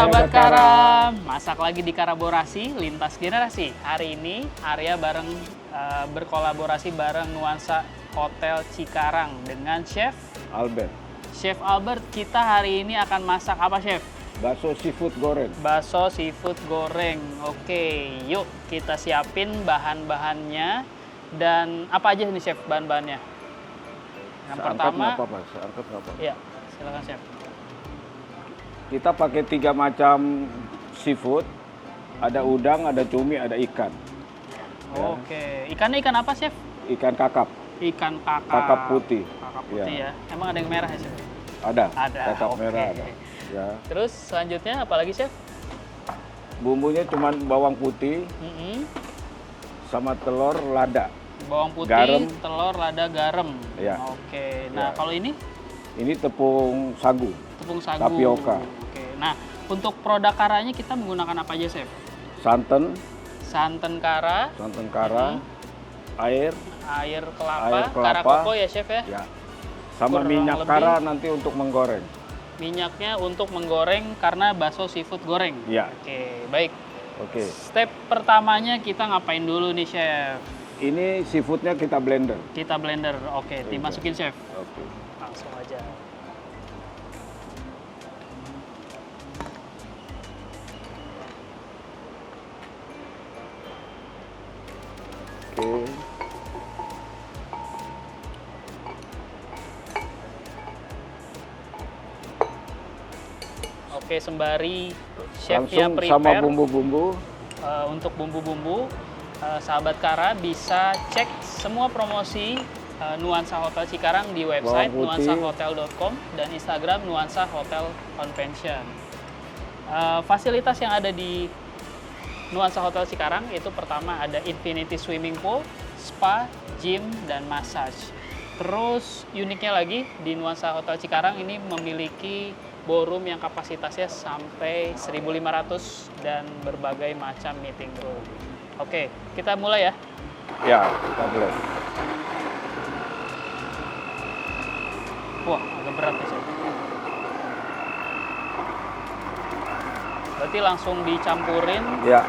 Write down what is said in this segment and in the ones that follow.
Sahabat Kara, masak lagi di Karaborasi Lintas Generasi. Hari ini Arya berkolaborasi bareng Nuansa Hotel Cikarang dengan Chef Albert. Chef Albert, kita hari ini akan masak apa, Chef? Bakso seafood goreng. Bakso seafood goreng. Oke, yuk kita siapin bahan-bahannya. Dan apa aja nih, Chef, bahan-bahannya? Yang pertama, Seangkat apa? ya, silakan, Chef. Kita pakai 3 macam seafood. Ada udang, ada cumi, ada ikan. Oke, ikannya ikan apa, Chef? Ikan kakap. Ikan kakap. Kakap putih. Kakap putih ya. Emang ada yang merah ya, Chef? Ada. Ada. Kakap Oke. merah ada. Ya. Terus selanjutnya apa lagi, Chef? Bumbunya cuma bawang putih Mm-mm. sama telur lada. Bawang putih, Garam. telur, lada, garam. Ya. Oke. Nah, Ya. kalau ini Ini tepung sagu. tepung sagu. Tapioka. Oke. Nah, untuk produk karanya kita menggunakan apa aja, Chef? Santan, Santan kara, santan kara, air, air kelapa, Air kelapa. kara koko ya, Chef ya? ya. Sama Kurang minyak lebih. kara nanti untuk menggoreng. Minyaknya untuk menggoreng karena bakso seafood goreng. Ya. Oke, baik. Oke. Step pertamanya kita ngapain dulu nih, Chef? Ini seafoodnya kita blender. Kita blender. Oke, dimasukin, Chef. Oke. Langsung aja. Oke. Oke, sembari chefnya Langsung sama prepare bumbu-bumbu. untuk bumbu-bumbu, sahabat Kara bisa cek semua promosi Nuansa Hotel Cikarang di website Bawang putih. nuansahotel.com dan Instagram Nuansa Hotel Convention. Fasilitas yang ada di Nuansa Hotel Cikarang itu pertama ada Infinity Swimming Pool, spa, gym, dan massage. Terus uniknya lagi di Nuansa Hotel Cikarang ini memiliki ballroom yang kapasitasnya sampai 1.500 dan berbagai macam meeting room. Oke, kita mulai ya. Ya, kita boleh. Wah, agak berat ya, Chef. Berarti langsung dicampurin Ya,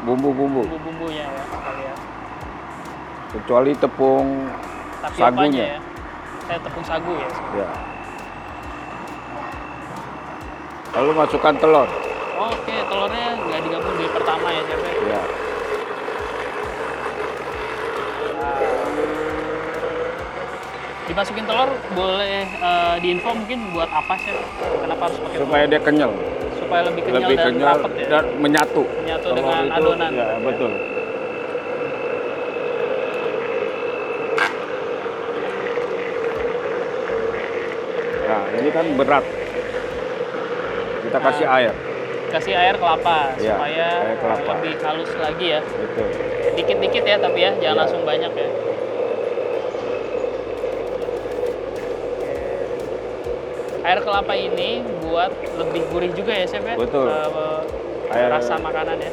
bumbu-bumbu. bumbu-bumbunya ya sekalian. Kecuali tepung Tapiopanya sagunya. ya. Tepung sagu ya. Ya. Lalu masukkan telur. Oke, telurnya nggak digabung di pertama ya, Chef. Ya. Dimasukin telur boleh diinfo mungkin buat apa, Chef? Kenapa harus pakai Supaya telur? dia kenyal. Supaya lebih kenyal Lebih dan kenyal rapet ya. dan menyatu. Menyatu Telur dengan itu, adonan. Ya, betul. Nah, ini kan berat. Kita kasih air. Kasih air kelapa Ya, supaya air kelapa. lebih halus lagi ya. Betul. Dikit-dikit ya tapi ya, jangan Ya. langsung banyak ya. Air kelapa ini buat lebih gurih juga ya, Chef ya? Betul. Air- Rasa makanan ya.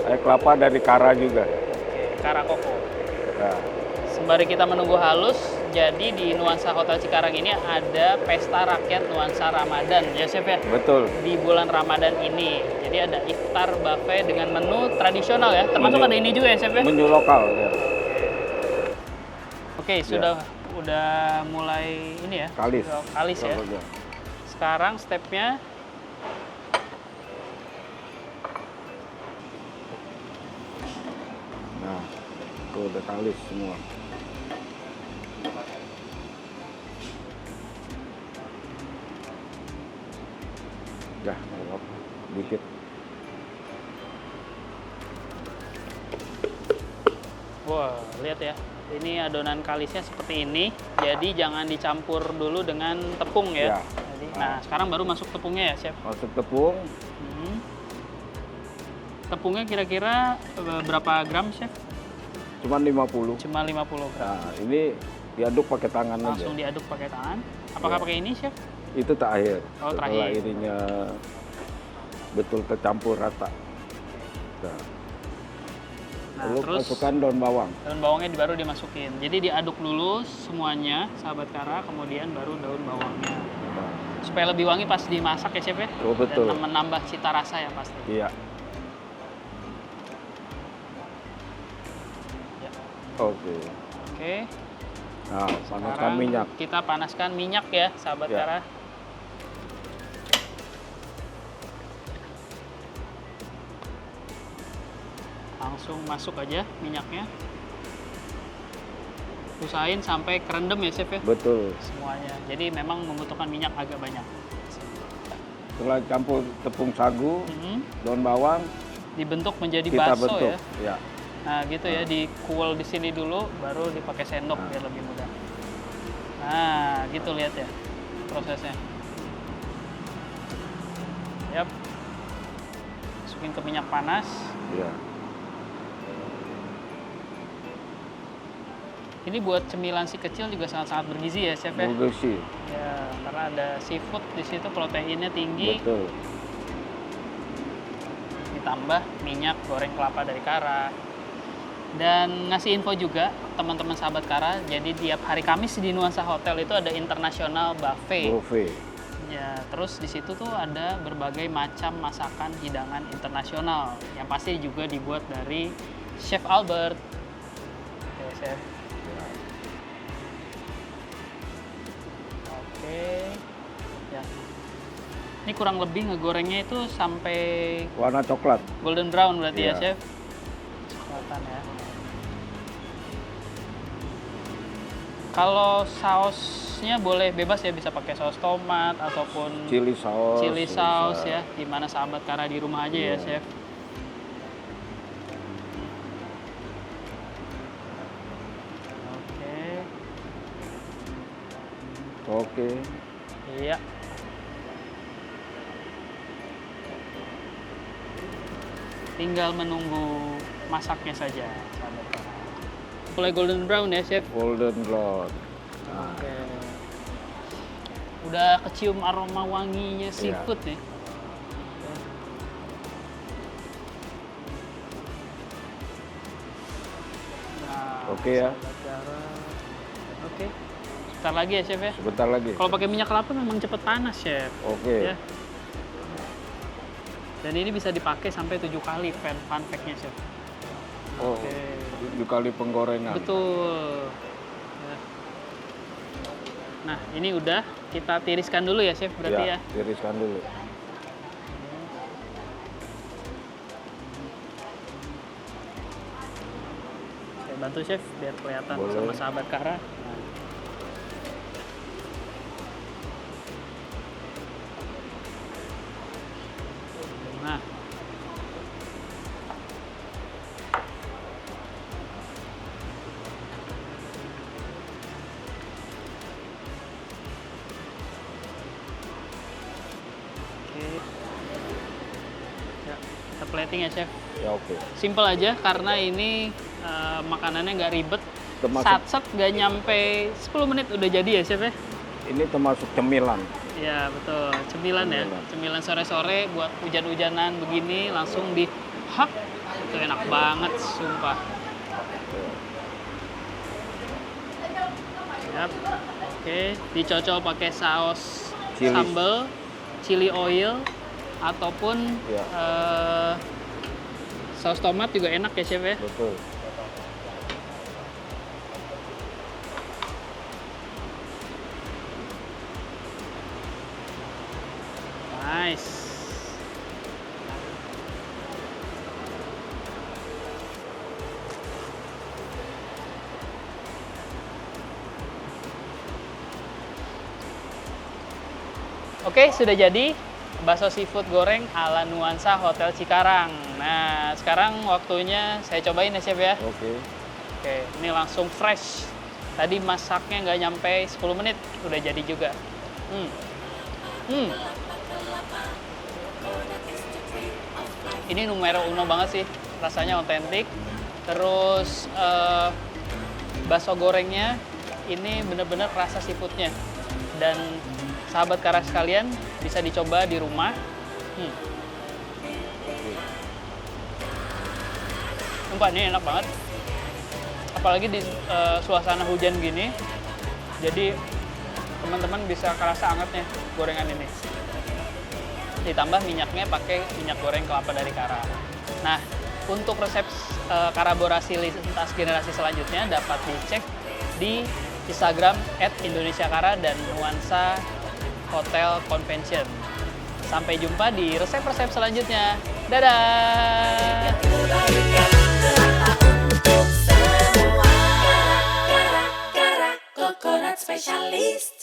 Air kelapa dari kara juga. Oke, kara koko. Ya. Sembari kita menunggu halus, jadi di Nuansa Hotel Cikarang ini ada pesta rakyat Nuansa Ramadan ya, Chef ya? Betul. Di bulan Ramadan ini. Jadi ada iftar buffet dengan menu tradisional ya. Termasuk Menu- ada ini juga ya, Chef ya? Menu lokal ya. Oke, udah mulai ini ya. Kalis. Kalis ya. Contohnya. Sekarang stepnya Nah, itu udah kalis semua. Dah, nggak apa-apa. Dikit. wah, lihat ya. Ini adonan kalisnya seperti ini. Jadi jangan dicampur dulu dengan tepung ya. Ya. Jadi, nah, sekarang baru masuk tepungnya ya, Chef. Masuk tepung, Hmm. Tepungnya kira-kira berapa gram, Chef? cuma 50. Cuma 50 gram. Nah, ini diaduk pakai tangan Langsung aja. diaduk pakai tangan. Apakah Ya. pakai ini, Chef? Itu terakhir. Oh, Setelah terakhir. ininya betul tercampur rata. Nah, Nah, lalu terus masukkan daun bawang. daun bawangnya baru dimasukin. Jadi diaduk dulu semuanya, sahabat Kara, kemudian baru daun bawangnya. Nah, supaya lebih wangi pas dimasak ya chef ya. Oh, betul. Dan menambah cita rasa ya pasti. Iya. Ya. Oke. Oke. Nah, panaskan Sekarang minyak. kita panaskan minyak ya, sahabat Ya. Kara. Langsung masuk aja minyaknya. Usahain sampai kerendam ya chef ya Betul. semuanya. Jadi memang membutuhkan minyak agak banyak. Setelah campur tepung sagu, Mhm. daun bawang, Dibentuk menjadi kita bakso bentuk. ya. Ya. Nah gitu ya, dikuel di sini dulu, baru dipakai sendok Nah. biar lebih mudah. Nah gitu lihat ya prosesnya. Yap. Masukin ke minyak panas. Ya. Ini buat cemilan si kecil juga sangat-sangat bergizi ya chef ya. Bergizi. Ya karena ada seafood di situ, proteinnya tinggi. Betul. Ditambah minyak goreng kelapa dari Kara. Dan ngasih info juga teman-teman sahabat Kara, jadi tiap hari Kamis di Nuansa Hotel itu ada international buffet. Buffet. Ya, terus di situ tuh ada berbagai macam masakan hidangan internasional yang pasti juga dibuat dari Chef Albert. Oke, chef. Oke. Ya. Ini kurang lebih ngegorengnya itu sampai Warna coklat. golden brown berarti ya, Iya. chef. Coklatan ya. Kalau sausnya boleh bebas ya, bisa pakai saus tomat ataupun Chili sauce. chili saus bisa. ya, dimana sahabat Kara di rumah aja ya, Iya. chef. Oke, Oke. iya. Tinggal menunggu masaknya saja, sahabat Kara. Mulai golden brown ya, chef. Golden brown. Nah, Oke. Udah kecium aroma wanginya Iya. seafood nih. Nah, Oke ya. sahabat Kara. Oke. Sebentar lagi ya, chef ya. sebentar lagi. Kalau pakai minyak kelapa memang cepet panas, chef. Oke. Ya. Dan ini bisa dipakai sampai 7 kali fun fact-nya, chef. Oh, Oke. 7 kali penggorengan. Betul. Ya. Nah, ini udah kita tiriskan dulu ya, chef, berarti ya. Tiriskan dulu. Saya bantu, chef, biar kelihatan Boleh. sama sahabat Kara. Nah. Oke. Ya, kita plating ya, chef. Ya oke. Simple aja karena ini makanannya nggak ribet. Termasuk- Sat-sat nggak nyampe 10 menit udah jadi ya, chef ya? Ini termasuk cemilan. Ya betul, cemilan ya. Cemilan. Cemilan sore-sore buat hujan-hujanan begini langsung dihak. Itu enak banget, sumpah. Siap. Oke, dicocol pakai saus Chili. sambal, chili oil, ataupun Ya. saus tomat juga enak ya, chef ya. Betul. Nice. Oke, sudah jadi bakso seafood goreng ala Nuansa Hotel Cikarang. Nah, sekarang waktunya saya cobain ya, chef ya. Oke. Oke, ini langsung fresh. Tadi masaknya nggak nyampe 10 menit, udah jadi juga. Ini numero uno banget sih, rasanya otentik. Terus bakso gorengnya ini bener-bener rasa seafoodnya. Dan sahabat Kara sekalian bisa dicoba di rumah. Sumpah ini enak banget. Apalagi di suasana hujan gini. Jadi teman-teman bisa kerasa angetnya gorengan ini. Ditambah minyaknya pakai minyak goreng kelapa dari Kara. Nah, untuk resep kolaborasi lintas generasi selanjutnya dapat dicek di Instagram @indonesiakara dan Nuansa Hotel Convention. Sampai jumpa di resep-resep selanjutnya. Dadah! Coconut specialist.